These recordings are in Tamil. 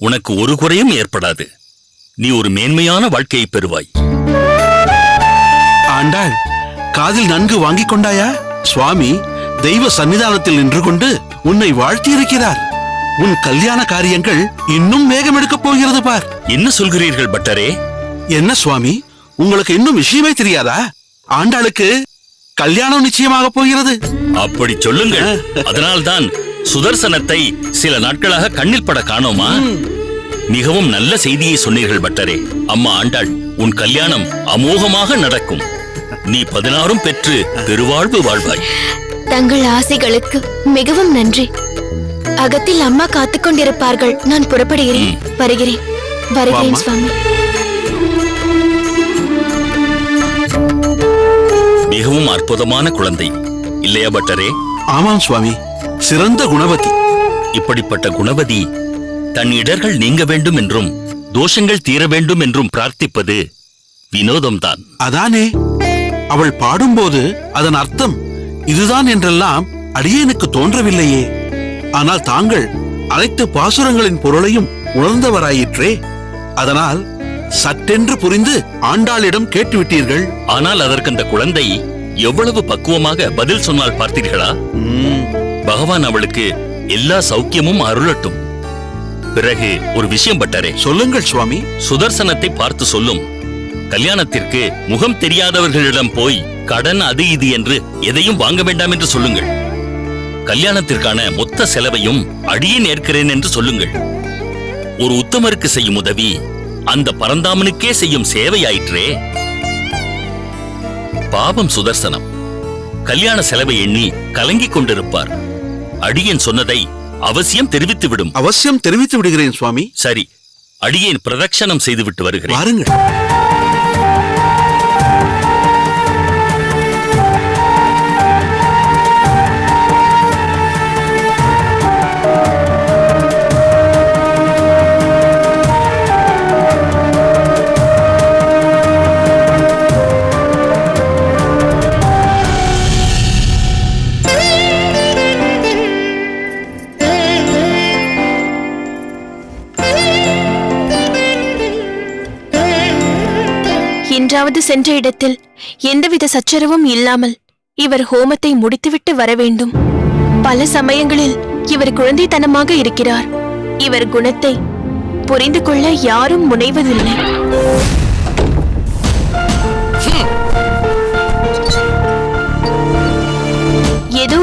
உனக்கு ஒரு குறையும் ஏற்படாது. நீ ஒரு மேன்மையான வாழ்க்கையை பெறுவாய். ஆண்டாள், காதில் நன்கு வாங்கிக் கொண்டாயா? சுவாமி தெய்வ சன்னிதானத்தில் நின்று கொண்டு உன்னை வாழ்த்தியிருக்கிறார். உன் கல்யாண காரியங்கள் இன்னும் வேகம் எடுக்கப் போகிறது பார். என்ன சொல்கிறீர்கள் பட்டரே? என்ன சுவாமி, உங்களுக்கு இன்னும் விஷயமே தெரியாதா? ஆண்டாளுக்கு கல்யாணம் நிச்சயமாக போகிறது. அப்படி சொல்லுங்கள். அதனால்தான் சுதர்சனத்தை சில நாட்களாக கண்ணில் பட காணோமா? மிகவும் நல்ல செய்தியை சொன்னீர்கள் பட்டரே. அம்மா ஆண்டாள், உன் கல்யாணம் அமோகமாக நடக்கும். நீ 16 பெற்று பெருவாழ்வு வாழ்வாய். தங்கள் ஆசைகளுக்கு மிகவும் நன்றி. அகத்தில் அம்மா காத்துக் கொண்டிருப்பார்கள். நான் புறப்படுகிறேன். வருகிறேன். வருகிறேன் சுவாமி. மிகவும் அற்புதமான குழந்தை இல்லையா பட்டரே? ஆமாம் சுவாமி, சிறந்த குணவதி. இப்படிப்பட்ட குணவதி தன் இடர்கள் நீங்க வேண்டும் என்றும் தோஷங்கள் தீர வேண்டும் என்றும் பிரார்த்திப்பது வினோதம்தான். அதானே, அவள் பாடும்போது அதன் அர்த்தம் இதுதான் என்றெல்லாம் அடியேனுக்கு தோன்றவில்லையே. ஆனால் தாங்கள் அனைத்து பாசுரங்களின் பொருளையும் உணர்ந்தவராயிற்றே. அதனால் சட்டென்று புரிந்து ஆண்டாளிடம் கேட்டுவிட்டீர்கள். ஆனால் அதற்கு அந்த குழந்தை எவ்வளவு பக்குவமாக பதில் சொன்னால் பார்த்தீர்களா? பகவான் அவளுக்கு எல்லா சௌக்கியமும் அருளட்டும். பிறகு ஒரு விஷயம் பட்டரே. சொல்லுங்கள் சுவாமி. சுதர்சனத்தை பார்த்து சொல்லும். கல்யாணத்திற்கு முகம் தெரியாதவர்களிடம் போய் கடன் அது இது என்று எதையும் வாங்க வேண்டாம் என்று சொல்லுங்கள். கல்யாணத்திற்கான மொத்த செலவையும் அடியேன் ஏற்கிறேன் என்று சொல்லுங்கள். ஒரு உத்தமருக்கு செய்யும் உதவி அந்த பரந்தாமனுக்கே செய்யும் சேவையாயிற்றே. பாவம் சுதர்சனம் கல்யாண செலவை எண்ணி கலங்கிக் கொண்டிருப்பார். அடியேன் சொன்னதை அவசியம் தெரிவித்து விடும். அவசியம் தெரிவித்து விடுகிறேன் சுவாமி. சரி, அடியேன் பிரதட்சணம் செய்துவிட்டு வருகிறேன். பாருங்கள். என்றாவது சென்ற இடத்தில் எந்தவித சச்சரவும் இல்லாமல் இவர் ஹோமத்தை முடித்துவிட்டு வர வேண்டும். பல சமயங்களில் இவர் குழந்தைத்தனமாக இருக்கிறார். இவர் குணத்தை புரிந்து கொள்ள யாரும் முனைவதில்லை. ஏதோ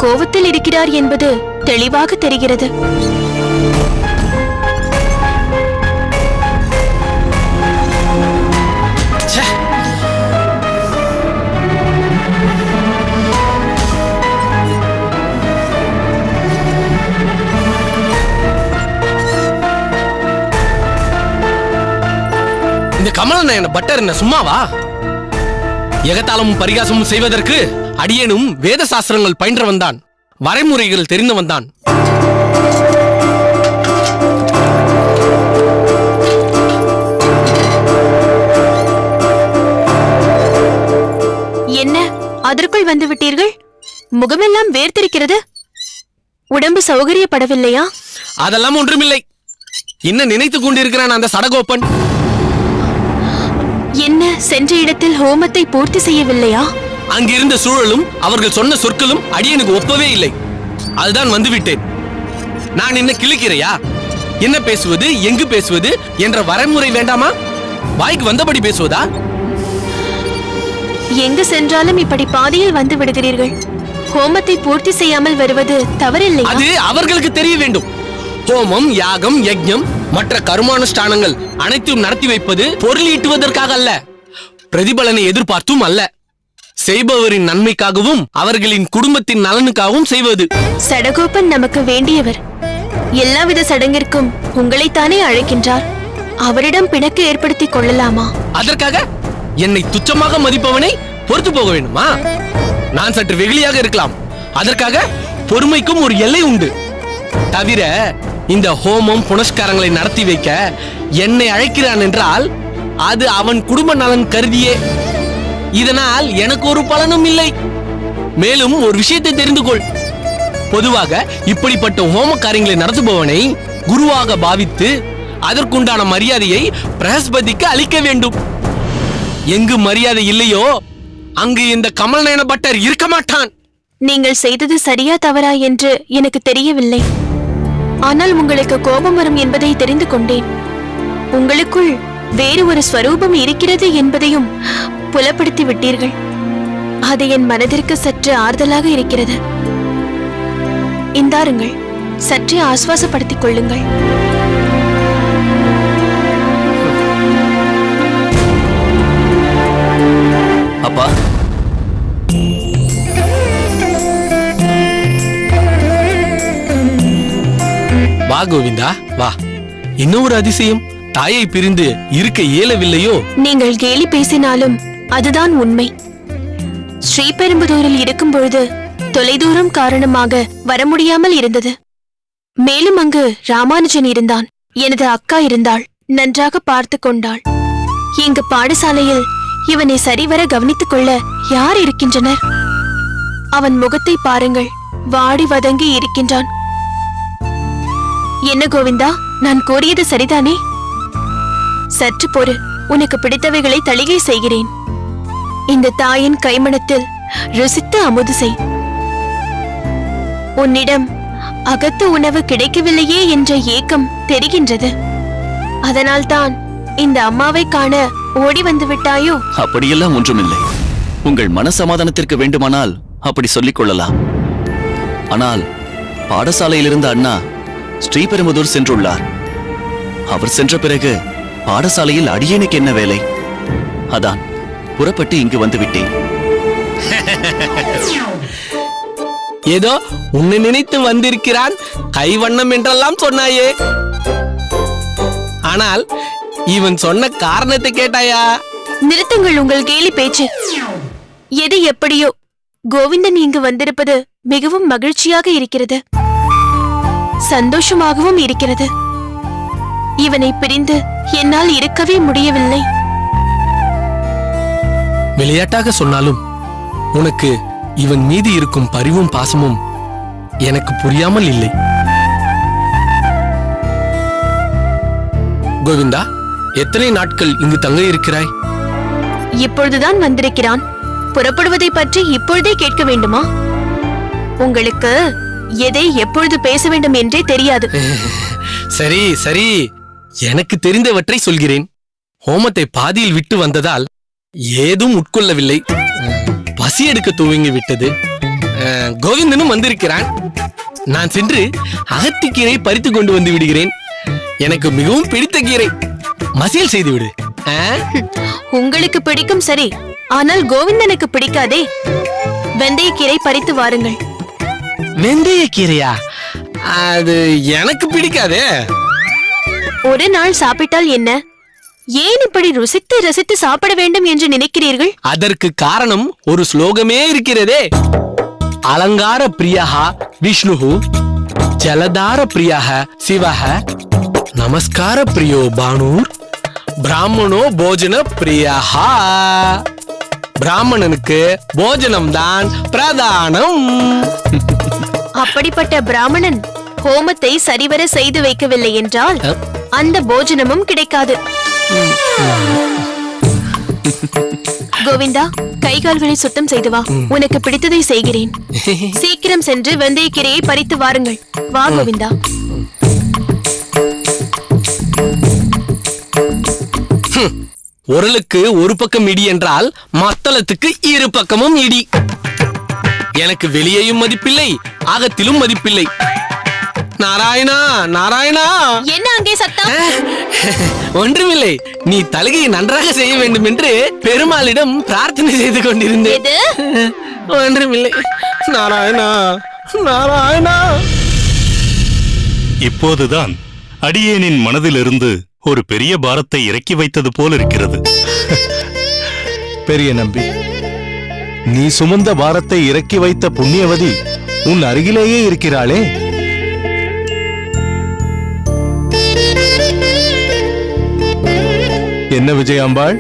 கோபத்தில் இருக்கிறார் என்பது தெளிவாக தெரிகிறது. கமலநயன பட்டர் என்ன சும்மாவா? எகத்தாளமும் பரிகாசமும் செய்வதற்கு அடியேனும் வேத சாஸ்திரங்கள் பயின்றவன் தான், வரைமுறைகள் தெரிந்தவன் தான். என்ன அதற்குள் வந்து விட்டீர்கள்? முகமெல்லாம் வேர்த்திருக்கிறது. உடம்பு சௌகரியப்படவில்லையா? அதெல்லாம் ஒன்றுமில்லை. என்ன நினைத்துக் கொண்டிருக்கிறான் அந்த சடகோப்பன்? என்ன சென்ற இடத்தில் ஹோமத்தை பூர்த்தி செய்யவில்லையா? அங்கிருந்த சூழலும் அவர்கள் சொன்ன சொற்களும் அடியனுக்கு ஒப்பவே இல்லை. அதுதான் வந்துவிட்டேன். நான் என்ன கிழிக்கிறையா? என்ன பேசுவது, எங்கு பேசுவது என்ற வரைமுறை வேண்டாமா? வாய்க்கு வந்தபடி பேசுவதா? எங்கு சென்றாலும் இப்படி பாதியில் வந்து விடுகிறீர்கள். ஹோமத்தை பூர்த்தி செய்யாமல் வருவது தவறில்லை. அது அவர்களுக்கு தெரிய வேண்டும். ஹோமம், யாகம், யஜ்ஞம், மற்ற கர்மானுஷ்டானங்கள் அனைத்தும் நடத்தி வைப்பது பொருள் ஈட்டுவதற்காக அல்ல, பிரதிபலனை எதிர்பார்த்தும் அல்ல, செய்பவரின் நன்மைக்காகவும் அவர்களின் குடும்பத்தின் நலனுக்காகவும் செய்வது. சடகோப்பன் நமக்கு வேண்டியவர். எல்லாவித சடங்கிற்கும் உங்களைத்தானே அழைக்கின்றார். அவரிடம் பிணக்கு ஏற்படுத்திக் கொள்ளலாமா? அதற்காக என்னை துச்சமாக மதிப்பவனை பொறுத்து போக வேண்டுமா? நான் சற்று வெகுளியாக இருக்கலாம். அதற்காக பொறுமைக்கும் ஒரு எல்லை உண்டு. தவிர இந்த ஹோமம் புனஸ்காரங்களை நடத்தி வைக்க என்னை அழைக்கிறான் என்றால் அது அவன் குடும்ப நலன் கருதியே. இதனால் எனக்கு ஒரு பலனும் இல்லை. மேலும் ஒரு விஷயத்தை தெரிந்து கொள். பொதுவாக இப்படிப்பட்ட ஹோம காரியங்களை நடத்துபவனை குருவாக பாவித்து அதற்குண்டான மரியாதையை பிரகஸ்பதிக்கு அளிக்க வேண்டும். எங்கு மரியாதை இல்லையோ அங்கு இந்த கமலநயன பட்டர் இருக்க மாட்டான். நீங்கள் செய்தது சரியா தவறா என்று எனக்கு தெரியவில்லை. ஆனால் உங்களுக்கு கோபம் வரும் என்பதை தெரிந்து கொண்டேன். உங்களுக்குள் வேறு ஒரு ஸ்வரூபம் இருக்கிறது என்பதையும் புலப்படுத்தி விட்டீர்கள். அது என் மனதிற்கு சற்று ஆறுதலாக இருக்கிறது. இந்தாருங்கள், சற்றே ஆஸ்வாசப்படுத்திக் கொள்ளுங்கள். அப்பா, வா கோவிந்தா வா. இன்னொரு அதிசயம், தாயை பிரிந்து இருக்க இயலவில்லையோ? நீங்கள் கேலி பேசினாலும் அதுதான் உண்மை. ஸ்ரீபெரும்புதூரில் இருக்கும் பொழுது தொலைதூரம் காரணமாக வர முடியாமல் இருந்தது. மேலும் அங்கு ராமானுஜன் இருந்தான். எனது அக்கா இருந்தாள், நன்றாக பார்த்து கொண்டாள். இங்கு பாடசாலையில் இவனை சரிவர கவனித்துக் கொள்ள யார் இருக்கின்றனர்? அவன் முகத்தை பாருங்கள், வாடி வதங்கி இருக்கின்றான். என்ன கோவிந்தா, நான் கூறியது சரிதானே? சற்று பொறு, உனக்கு பிடித்தவைகளை தளிகை செய்கிறேன். இந்த தாயின் கைமணத்தில் ருசித்து அமுது செய். உன்னிடம் அகத்து உணவு கிடைக்கவில்லையே என்ற ஏக்கம் தெரிகின்றது. அதனால்தான் இந்த அம்மாவை காண ஓடி வந்து விட்டாயோ? அப்படியெல்லாம் ஒன்றுமில்லை. உங்கள் மனசமாதானத்திற்கு வேண்டுமானால் அப்படி சொல்லிக் கொள்ளலாம். ஆனால் பாடசாலையிலிருந்த அண்ணா ஸ்ரீபெரும்புதூர் சென்றுள்ளார். அவர் சென்ற பிறகு பாடசாலையில் அடியேனுக்கு என்ன வேலை? அதான் புறப்பட்டு இங்கு வந்து விட்டேன். ஏதோ உன்னை நினைத்து வந்திருக்கிறான், கைவண்ணம் என்றெல்லாம் சொன்னாயே. ஆனால் இவன் சொன்ன காரணத்தை கேட்டாயா? நிறுத்துங்கள் உங்கள் கேலி பேச்சு. எது எப்படியோ, கோவிந்தன் இங்கு வந்திருப்பது மிகவும் மகிழ்ச்சியாக இருக்கிறது, சந்தோஷமாகவும் இருக்கிறது. இவனை பிரிந்து என்னால் இருக்கவே முடியவில்லை. விளையாட்டாக சொன்னாலும் உனக்கு இவன் மீது இருக்கும் பரிவும் பாசமும் எனக்கு புரியாமல் இல்லை. கோவிந்தா, எத்தனை நாட்கள் இங்கு தங்க இருக்கிறாய்? இப்பொழுதுதான் வந்திருக்கிறான். புறப்படுவதை பற்றி இப்பொழுதே கேட்க வேண்டுமா? உங்களுக்கு எதை எப்பொழுது பேச வேண்டும் என்றே தெரியாது. சரி சரி, எனக்கு தெரிந்தவற்றை சொல்கிறேன். ஹோமத்தை பாதியில் விட்டு வந்ததால் ஏதும் உட்கொள்ளவில்லை. பசி எடுக்க துவங்கி விட்டது. கோவிந்தனும் வந்திருக்கிறான். நான் சென்று அகத்திக்கீரை பறித்து கொண்டு வந்து விடுகிறேன். எனக்கு மிகவும் பிடித்த கீரை, மசியல் செய்து விடு. உங்களுக்கு பிடிக்கும் சரி, ஆனால் கோவிந்தனுக்கு பிடிக்காதே. வெந்தயக்கீரை பறித்து வாருங்கள். வெந்தய கீரையா? அது எனக்கு பிடிக்காதே. ஒரு நாள் சாப்பிட்டால் என்ன? ஏன் இப்படி ருசித்து ரசித்து சாப்பிட வேண்டும் என்று நினைக்கிறீர்கள்? அதற்கு காரணம் ஒரு ஸ்லோகமே இருக்கிறதே. அலங்கார பிரியா விஷ்ணு, ஜலதார பிரியா சிவஹ, நமஸ்கார பிரியோ பானூர், பிராமணோ போஜன பிரியா. பிராமணனுக்கு போஜனம் தான் பிரதானம். அப்படிப்பட்ட பிராமணன் ஹோமத்தை சரிவர செய்து வைக்கவில்லை என்றால் அந்த போஜனமும் கிடைக்காது. கோவிந்தா, கைகால்களை சுத்தம் செய்து வா. உனக்கு பிடித்ததை செய்கிறேன். சீக்கிரம் சென்று வெந்தயக்கீரையை பறித்து வாருங்கள். வா கோவிந்தா. உரலுக்கு ஒரு பக்கம் இடி என்றால் மத்தளத்துக்கு இரு பக்கமும் இடி. எனக்கு வெளியேயும் மதிப்பில்லை, அகத்திலும் மதிப்பில்லை. நாராயணா நாராயணா. என்ன அங்கே சத்தம்? ஒன்றுமில்லை, நீ தலிகையை நன்றாக செய்ய வேண்டும் என்று பெருமாளிடம் பிரார்த்தனை செய்து கொண்டிருந்தேன். ஒன்றுமில்லை. நாராயணா நாராயணா. இப்போதுதான் அடியேனின் மனதிலிருந்து ஒரு பெரிய பாரத்தை இறக்கி வைத்தது போல் இருக்கிறது. பெரிய நம்பி, நீ சுமந்த பாரத்தை இறக்கி வைத்த புண்ணியவதி உன் அருகிலேயே இருக்கிறாளே. என்ன விஜயாம்பாள்,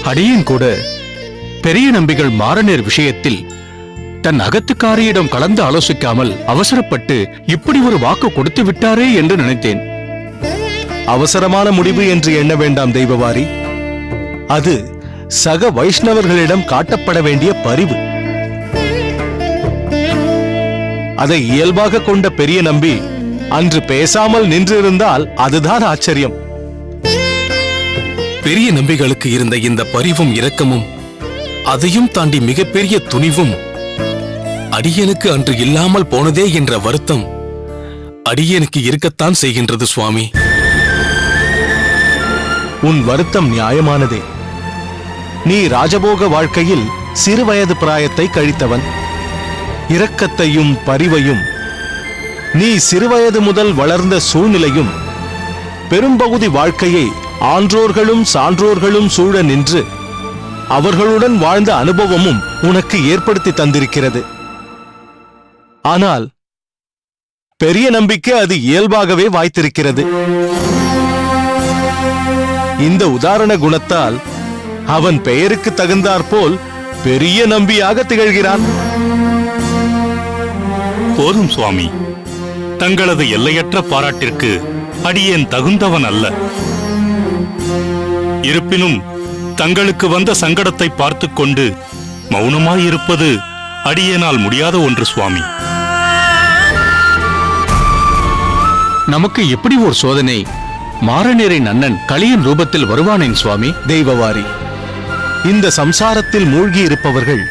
அடியேன் கூட பெரிய நம்பிகள் மாரநேர் விஷயத்தில் தன் அகத்துக்காரியிடம் கலந்து ஆலோசிக்காமல் அவசரப்பட்டு இப்படி ஒரு வாக்கு கொடுத்து விட்டாரே என்று நினைத்தேன். அவசரமான முடிவு என்று எண்ண வேண்டாம் தெய்வவாரி. அது சக வைஷ்ணவர்களிடம் காட்டப்பட வேண்டிய பரிவு. அதை இயல்பாக கொண்ட பெரிய நம்பி அன்று பேசாமல் நின்றிருந்தால் அதுதான் ஆச்சரியம். பெரிய நம்பிகளுக்கு இருந்த இந்த பரிவும் இரக்கமும், அதையும் தாண்டி மிகப்பெரிய துணிவும் அடியனுக்கு அன்று இல்லாமல் போனதே என்ற வருத்தம் அடியனுக்கு இருக்கத்தான் செய்கின்றது சுவாமி. உன் வருத்தம் நியாயமானதே. நீ ராஜபோக வாழ்க்கையில் சிறுவயது பிராயத்தை கழித்தவன். இரக்கத்தையும் பரிவையும் நீ சிறுவயது முதல் வளர்ந்த சூழ்நிலையும் பெரும்பகுதி வாழ்க்கையை ஆன்றோர்களும் சான்றோர்களும் சூழ நின்று அவர்களுடன் வாழ்ந்த அனுபவமும் உனக்கு ஏற்படுத்தி தந்திருக்கிறது. ஆனால் பெரிய நம்பிக்கை அது இயல்பாகவே வாய்த்திருக்கிறது. இந்த உதாரண குணத்தால் அவன் பெயருக்கு தகுந்தாற்போல் பெரிய நம்பியாக திகழ்கிறான். போதும் சுவாமி, தங்களது எல்லையற்ற பாராட்டிற்கு அடியேன் தகுந்தவன் அல்ல. இருப்பினும் தங்களுக்கு வந்த சங்கடத்தை பார்த்துக் கொண்டு மௌனமாயிருப்பது அடியேனால் முடியாத ஒன்று சுவாமி. நமக்கு எப்படி ஒரு சோதனை மாரநேரின் அண்ணன் கலியன் ரூபத்தில் வருவானேன் சுவாமி? தெய்வவாரி, இந்த சம்சாரத்தில் மூழ்கி இருப்பவர்கள்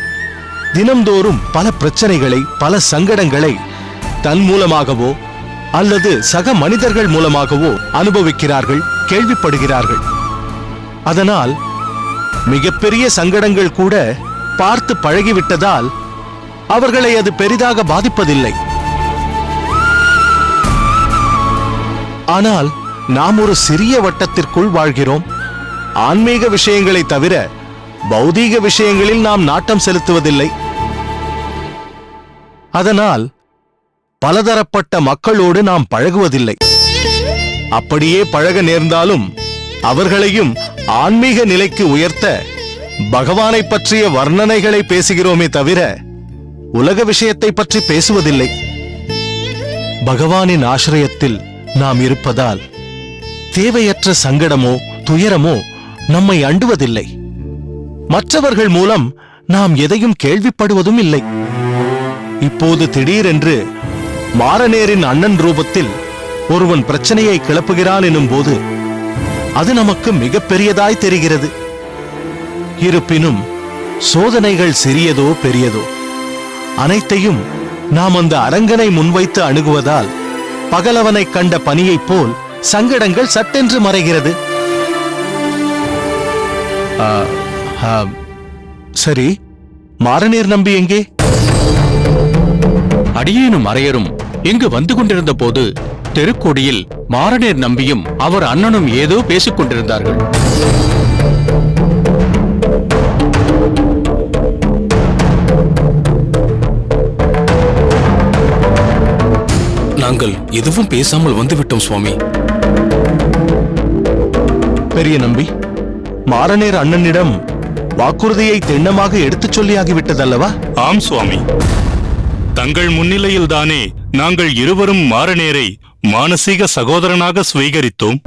தினம்தோறும் பல பிரச்சனைகளை, பல சங்கடங்களை தன் மூலமாகவோ அல்லது சக மனிதர்கள் மூலமாகவோ அனுபவிக்கிறார்கள், கேள்விப்படுகிறார்கள். அதனால் மிகப்பெரிய சங்கடங்கள் கூட பார்த்து பழகிவிட்டதால் அவர்களை அது பெரிதாக பாதிப்பதில்லை. ஆனால் நாம் ஒரு சிறிய வட்டத்திற்குள் வாழ்கிறோம். ஆன்மீக விஷயங்களை தவிர பௌதீக விஷயங்களில் நாம் நாட்டம் செலுத்துவதில்லை. அதனால் பலதரப்பட்ட மக்களோடு நாம் பழகுவதில்லை. அப்படியே பழக நேர்ந்தாலும் அவர்களையும் ஆன்மீக நிலைக்கு உயர்த்த பகவானை பற்றிய வர்ணனைகளை பேசுகிறோமே தவிர உலக விஷயத்தை பற்றி பேசுவதில்லை. பகவானின் ஆசிரயத்தில் நாம் இருப்பதால் தேவையற்ற சங்கடமோ துயரமோ நம்மை அண்டுவதில்லை. மற்றவர்கள் மூலம் நாம் எதையும் கேள்விப்படுவதும் இல்லை. இப்போது திடீரென்று மாரநேரின் அண்ணன் ரூபத்தில் ஒருவன் பிரச்சனையை கிளப்புகிறான் எனும் போது அது நமக்கு மிகப்பெரியதாய் தெரிகிறது. இருப்பினும் சோதனைகள் சிறியதோ பெரியதோ அனைத்தையும் நாம் அந்த அரங்கனை முன்வைத்து அணுகுவதால் பகலவனை கண்ட பனியைப் போல் சங்கடங்கள் சட்டென்று மறைகிறது. சரி, மாரநேர் நம்பி எங்கே? அடியேனும் அரையரும் இங்கு வந்து கொண்டிருந்த போது தெருக்கோடியில் மாரநேர் நம்பியும் அவர் அண்ணனும் ஏதோ பேசிக் கொண்டிருந்தார்கள். நாங்கள் எதுவும் பேசாமல் வந்துவிட்டோம் சுவாமி. பெரிய நம்பி, மாரநேர் அண்ணனிடம் வாக்குறுதியை திண்ணமாக எடுத்துச் சொல்லியாகிவிட்டதல்லவா? ஆம் சுவாமி, தங்கள் முன்னிலையில்தானே நாங்கள் இருவரும் மாரநேரை மானசீக சகோதரனாக ஸ்வீகரித்தோம்.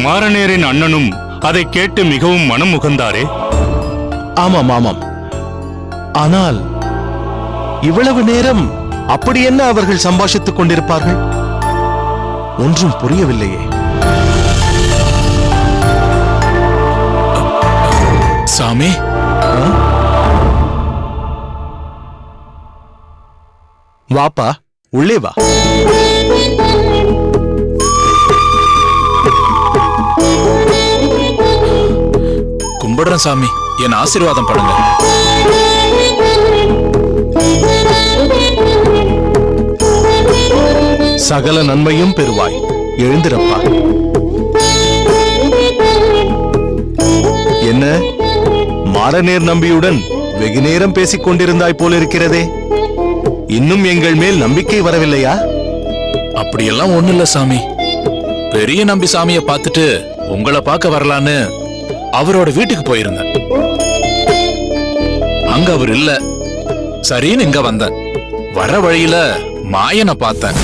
மாரநேரின் அண்ணனும் அதை கேட்டு மிகவும் மனம் முகந்தாரே. ஆமாம் ஆமாம். ஆனால் இவ்வளவு நேரம் அப்படி என்ன அவர்கள் சம்பாஷித்துக் கொண்டிருப்பார்கள்? ஒன்றும் புரியவில்லையே. சாமி, வாப்பா, உள்ளே வா. கும்பிடுறேன் சாமி, என் ஆசீர்வாதம் பண்ணுங்க. சகல நன்மையும் பெறுவாய். எழுந்திரப்பா. என்ன, மாரநேர் நம்பியுடன் வெகு நேரம் பேசிக் கொண்டிருந்தாய் போலிருக்கிறதே. இன்னும் எங்கள் மேல் நம்பிக்கை வரவில்லையா? அப்படியெல்லாம் ஒண்ணு இல்ல சாமி. பெரிய நம்பி சாமியை பார்த்துட்டு உங்களை பார்க்க வரலான்னு அவரோட வீட்டுக்கு போயிருந்தேன். அங்க அவர் இல்ல. சரின்னு இங்க வந்தேன். வர வழியில மாயனை பார்த்தேன்.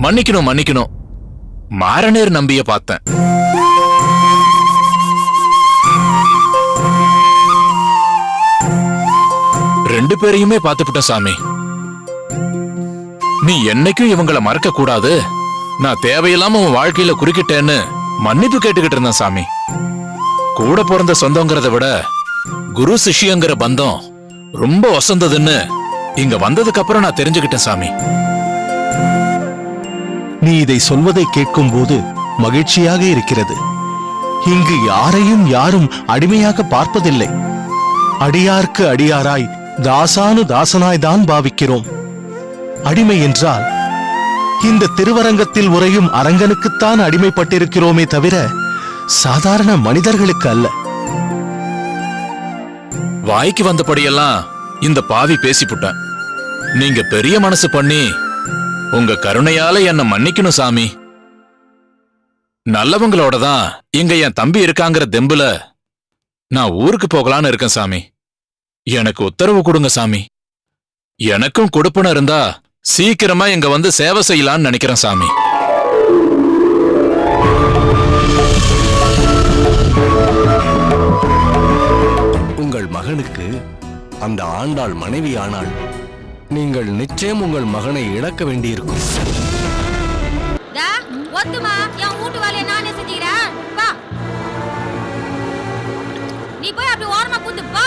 மன்னிக்கணும், மாரநேர் நம்பிய பார்த்தேன். ரெண்டு பேரையுமே பார்த்துவிட்டேன் சாமி. நீ என்னைக்கும் இவங்கள மறக்க கூடாது, நான் தேவையில்லாம உன் வாழ்க்கையில குறுக்கிட்டேன்னு மன்னிப்பு கேட்டுக்கிட்டு இருந்தேன் சாமி. கூட பிறந்த சொந்தங்கிறத விட குரு சிஷ்யங்கிற பந்தம் ரொம்ப வசந்ததுன்னு இங்க வந்ததுக்கு அப்புறம் நான் தெரிஞ்சுக்கிட்டேன் சாமி. நீ இதை சொல்வதை கேட்கும் போது மகிழ்ச்சியாக இருக்கிறது. இங்கு யாரையும் யாரும் அடிமையாக பார்ப்பதில்லை. அடியார்க்கு அடியாராய், தாசானு தாசனாய் தான் பாவிக்கிறோம். அடிமை என்றால் இந்த திருவரங்கத்தில் உறையும் அரங்கனுக்குத்தான் அடிமைப்பட்டிருக்கிறோமே தவிர சாதாரண மனிதர்களுக்கு அல்ல. வாய்க்கு வந்தபடியெல்லாம் இந்த பாவி பேசிப்புட்டேன். நீங்க பெரிய மனசு பண்ணி உங்க கருணையால என்ன மன்னிக்கணும் சாமி. நல்லவங்களோட தான் இங்க என் தம்பி இருக்காங்கிற தெம்புல நான் ஊருக்கு போகலான்னு இருக்கேன் சாமி. எனக்கு உத்தரவு கொடுங்க சாமி. எனக்கும் கொடுப்பன இருந்தா சீக்கிரமா இங்க வந்து சேவை செய்யலான்னு நினைக்கிறேன் சாமி. உங்கள் மகனுக்கு அந்த ஆண்டாள் மனைவி ஆனாள். நீங்கள் நிச்சயம் உங்கள் மகனை இழக்க வேண்டியிருக்கும். ஒத்துமா, என் வீட்டு வேலையை நானே செஞ்சுக்கிறேன். நீ போய் அப்படி ஓரமா கூந்து பா.